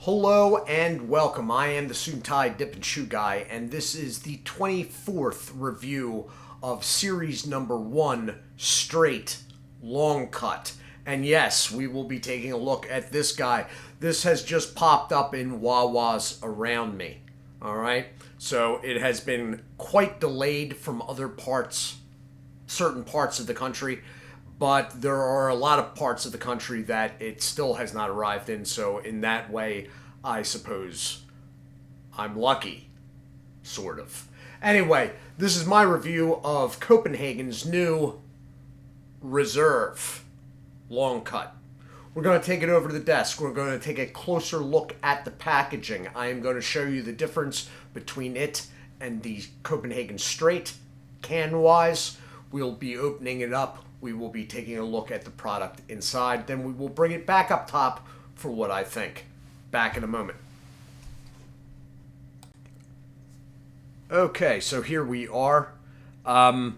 Hello and welcome. I am the Suit&Tie Dip&ChewGuy, and this is the 24th review of series number 1, Straight Long Cut. And yes, we will be taking a look at this guy. This has just popped up in Wawas around me. Alright? So it has been quite delayed from other parts, certain parts of the country. But there are a lot of parts of the country that it still has not arrived in, so in that way, I suppose I'm lucky, sort of. Anyway, this is my review of Copenhagen's new Reserve Long Cut. We're going to take it over to the desk. We're going to take a closer look at the packaging. I am going to show you the difference between it and the Copenhagen Straight, can-wise. We'll be opening it up. We will be taking a look at the product inside. Then we will bring it back up top for what I think. Back in a moment. Okay, so here we are. Can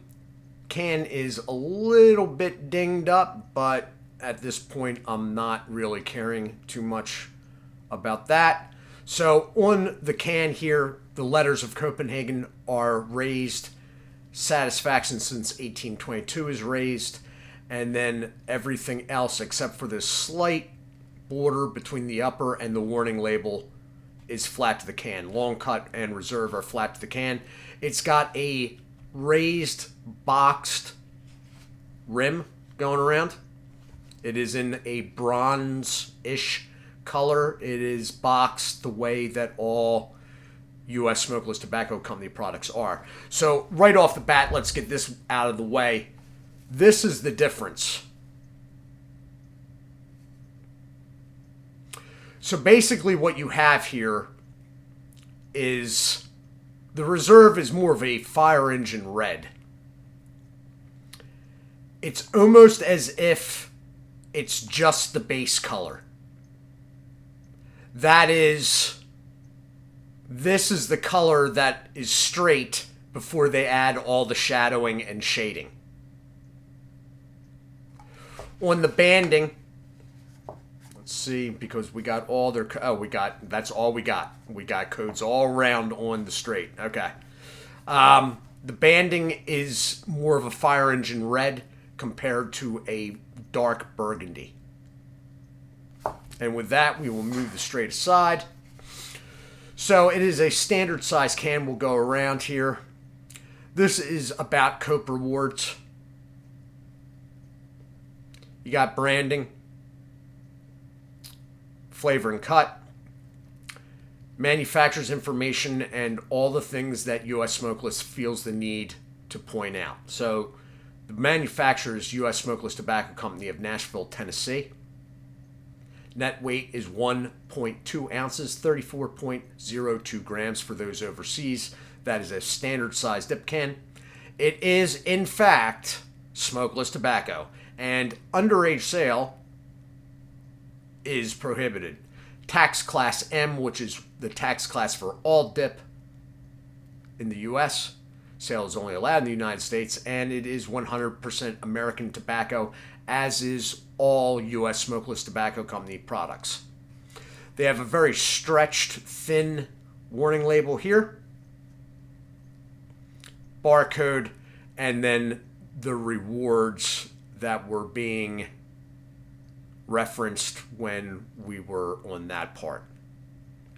is a little bit dinged up, but at this point I'm not really caring too much about that. So on the can here, the letters of Copenhagen are raised. Satisfaction since 1822 is raised, and then everything else except for this slight border between the upper and the warning label is flat to the can. Long Cut and Reserve are flat to the can. It's got a raised boxed rim going around. It is in a bronze-ish color. It is boxed the way that all U.S. Smokeless Tobacco Company products are. So right off the bat, let's get this out of the way. This is the difference. So basically what you have here is the Reserve is more of a fire engine red. It's almost as if it's just the base color. That is... This is the color that is straight before they add all the shadowing and shading. On the banding, let's see, because we got all their... that's all we got. We got codes all around on the straight. Okay. The banding is more of a fire engine red compared to a dark burgundy. And with that, we will move the straight aside. So it is a standard size can. We'll go around here. This is about Cope Rewards. You got branding, flavor and cut, manufacturer's information, and all the things that U.S. Smokeless feels the need to point out. So the manufacturer is U.S. Smokeless Tobacco Company of Nashville, Tennessee. Net weight is 1.2 ounces, 34.02 grams for those overseas. That is a standard size dip can. It is, in fact, smokeless tobacco, and underage sale is prohibited. Tax Class M, which is the tax class for all dip in the U.S., sale is only allowed in the United States, and it is 100% American tobacco, as is all U.S. Smokeless Tobacco Company products. They have a very stretched, thin warning label here, barcode, and then the rewards that were being referenced when we were on that part.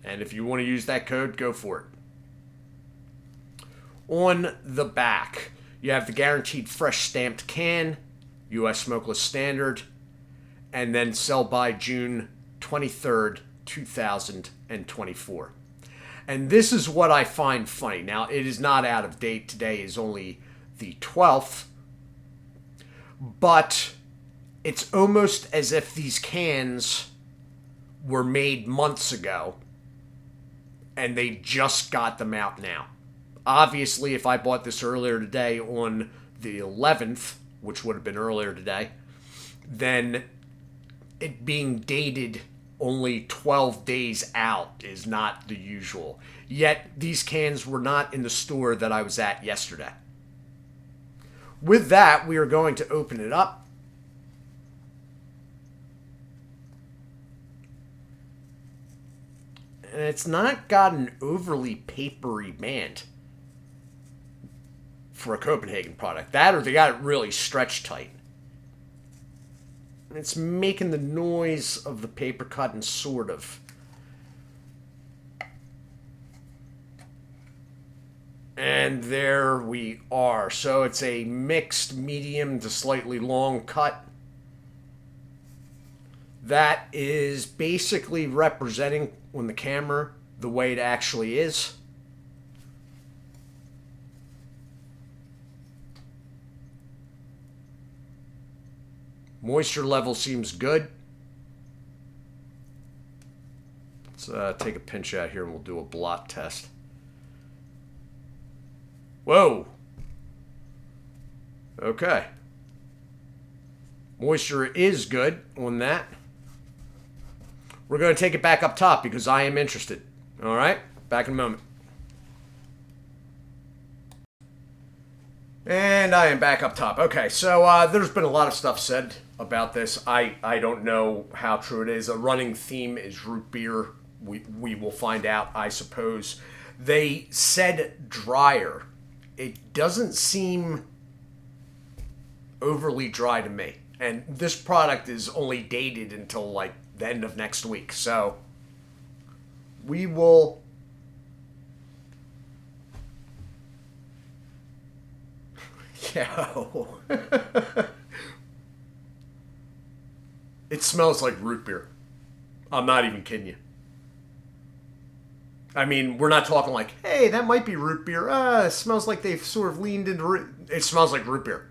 And if you want to use that code, go for it. On the back, you have the guaranteed fresh stamped can, U.S. Smokeless Standard, and then sell by June 23rd, 2024. And this is what I find funny. Now, it is not out of date. Today is only the 12th. But it's almost as if these cans were made months ago and they just got them out now. Obviously, if I bought this earlier today on the 11th, which would have been earlier today, then it being dated only 12 days out is not the usual. Yet, these cans were not in the store that I was at yesterday. With that, we are going to open it up. And it's not got an overly papery band for a Copenhagen product. That or they got it really stretched tight. It's making the noise of the paper cutting, sort of. And there we are. So it's a mixed medium to slightly long cut. That is basically representing on the camera the way it actually is. Moisture level seems good. Let's take a pinch out here and we'll do a blot test. Whoa. Okay. Moisture is good on that. We're going to take it back up top because I am interested. All right? Back in a moment. And I am back up top. Okay, so there's been a lot of stuff said about this. I don't know how true it is. A running theme is root beer. We will find out, I suppose. They said drier. It doesn't seem overly dry to me. And this product is only dated until like the end of next week. So we will... Yo. It smells like root beer. I'm not even kidding you. I mean, we're not talking like, hey, that might be root beer. It smells like they've sort of leaned into root. It smells like root beer.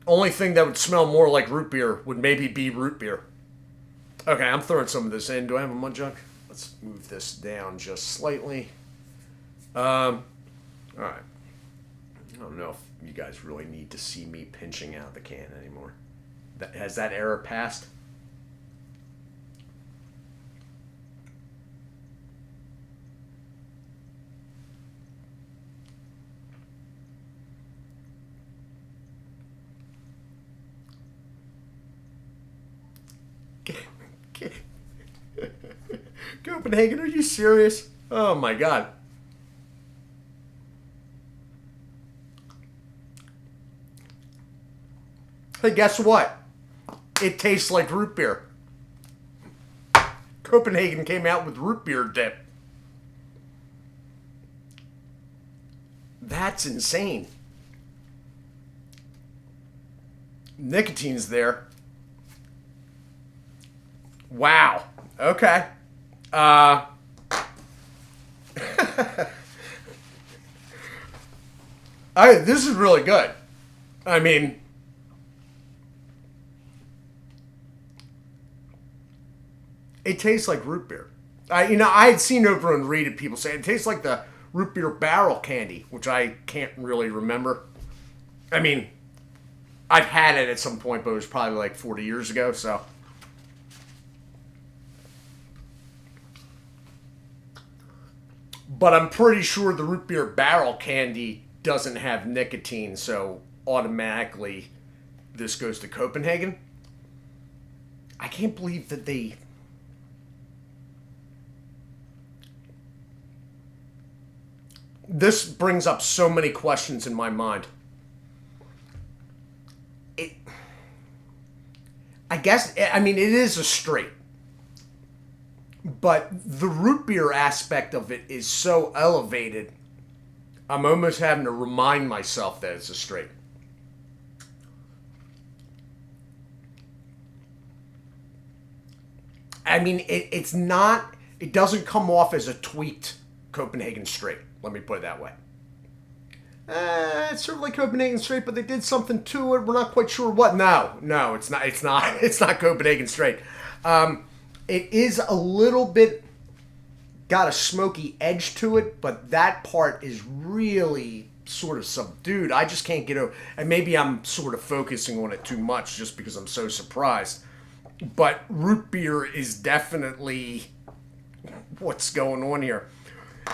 Only thing that would smell more like root beer would maybe be root beer. Okay, I'm throwing some of this in. Do I have a mud jug? Let's move this down just slightly. All right. I don't know if you guys really need to see me pinching out the can anymore. Has that era passed? Copenhagen, are you serious? Oh my god. Hey, guess what? It tastes like root beer. Copenhagen came out with root beer dip. That's insane. Nicotine's there. Wow. Okay. This is really good. I mean, it tastes like root beer. I had seen over and read it, people say it tastes like the root beer barrel candy, which I can't really remember. I mean, I've had it at some point, but it was probably like 40 years ago, so. But I'm pretty sure the root beer barrel candy doesn't have nicotine, so automatically this goes to Copenhagen. I can't believe that they... This brings up so many questions in my mind. I mean, it is a straight. But the root beer aspect of it is so elevated, I'm almost having to remind myself that it's a straight. I mean, it's not, it doesn't come off as a tweaked Copenhagen straight. Let me put it that way. It's sort of like Copenhagen straight, but they did something to it. We're not quite sure what. No, it's not. It's not Copenhagen straight. It is a little bit got a smoky edge to it, but that part is really sort of subdued. I just can't get over. And maybe I'm sort of focusing on it too much just because I'm so surprised. But root beer is definitely what's going on here.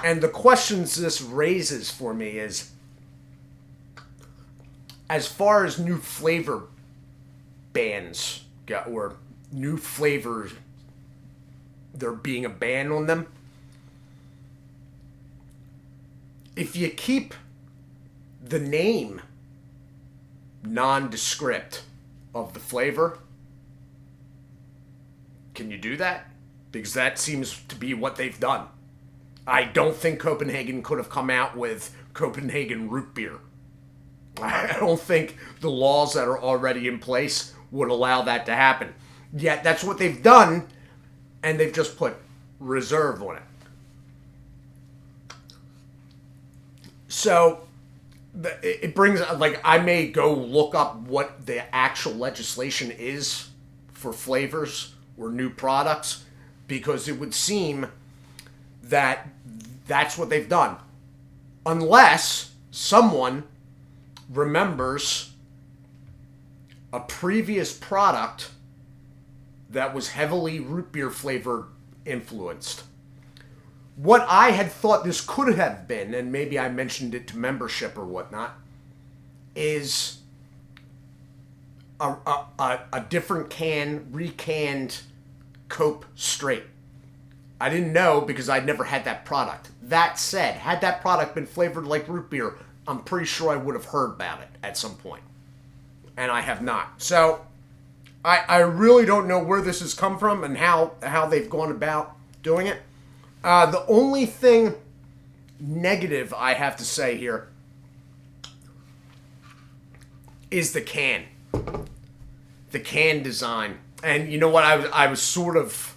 And the questions this raises for me is, as far as new flavor bands go, or new flavors there being a ban on them. If you keep the name nondescript of the flavor, can you do that? Because that seems to be what they've done. I don't think Copenhagen could have come out with Copenhagen root beer. I don't think the laws that are already in place would allow that to happen. Yet that's what they've done, and they've just put reserve on it. So it brings, like, I may go look up what the actual legislation is for flavors or new products, because it would seem that that's what they've done. Unless someone remembers a previous product that was heavily root beer flavor influenced. What I had thought this could have been, and maybe I mentioned it to membership or whatnot, is a different can, recanned Cope Straight. I didn't know because I'd never had that product. That said, had that product been flavored like root beer, I'm pretty sure I would have heard about it at some point. And I have not. So, I really don't know where this has come from and how they've gone about doing it. The only thing negative I have to say here is the can. The can design. And you know what? I was sort of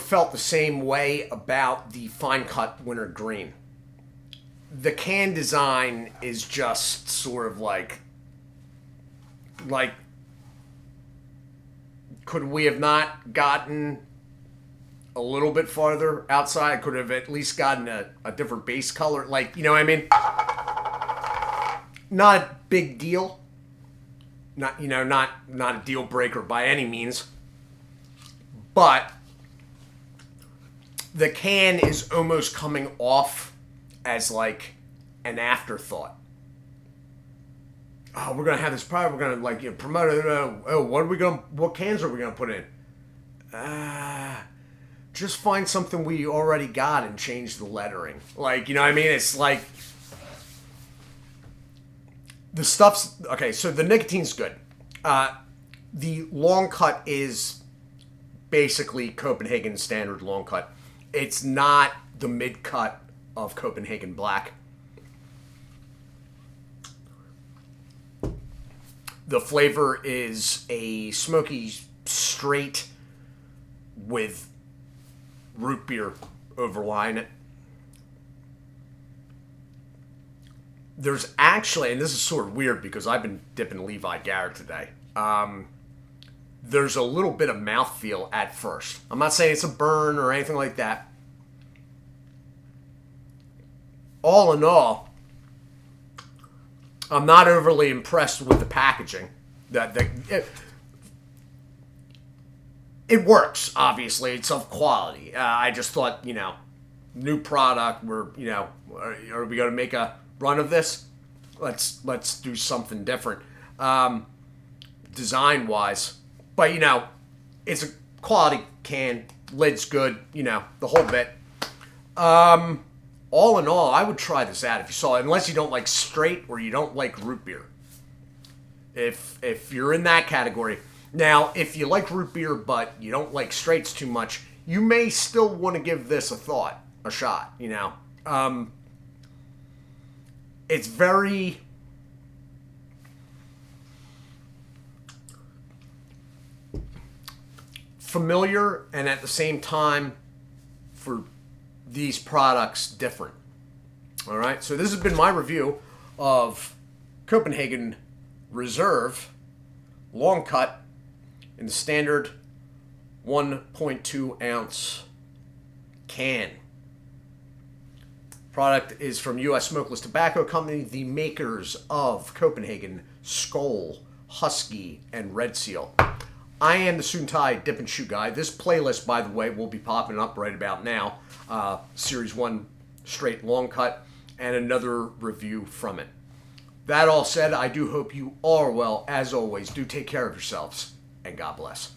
felt the same way about the fine cut winter green. The can design is just sort of like could we have not gotten a little bit farther outside? Could have at least gotten a different base color. Like, you know what I mean? Not a big deal. Not a deal breaker by any means. But the can is almost coming off as like an afterthought. Oh, we're gonna have this product. We're gonna promote it. What cans are we gonna put in? Just find something we already got and change the lettering. Like, you know what I mean? It's like the stuff's okay. So the nicotine's good. The long cut is basically Copenhagen standard long cut. It's not the mid cut of Copenhagen Black. The flavor is a smoky straight with root beer overlying it. There's actually, and this is sort of weird because I've been dipping Levi Garrett today. There's a little bit of mouthfeel at first. I'm not saying it's a burn or anything like that. All in all, I'm not overly impressed with the packaging. It works, obviously. It's of quality. I just thought, new product. Are we going to make a run of this? Let's do something different, design-wise. But, it's a quality can. Lid's good, the whole bit. All in all, I would try this out if you saw it, unless you don't like straight or you don't like root beer. If you're in that category. Now, if you like root beer but you don't like straights too much, you may still want to give this a shot, It's very familiar and at the same time, for these products, different. All right, so this has been my review of Copenhagen Reserve long cut in the standard 1.2 ounce can. Product is from U.S. Smokeless Tobacco Company, the makers of Copenhagen, Skoal, Husky, and Red Seal. I am the Suit&Tie Dip&ChewGuy. This playlist, by the way, will be popping up right about now. Series 1 straight long cut and another review from it. That all said, I do hope you are well. As always, do take care of yourselves and God bless.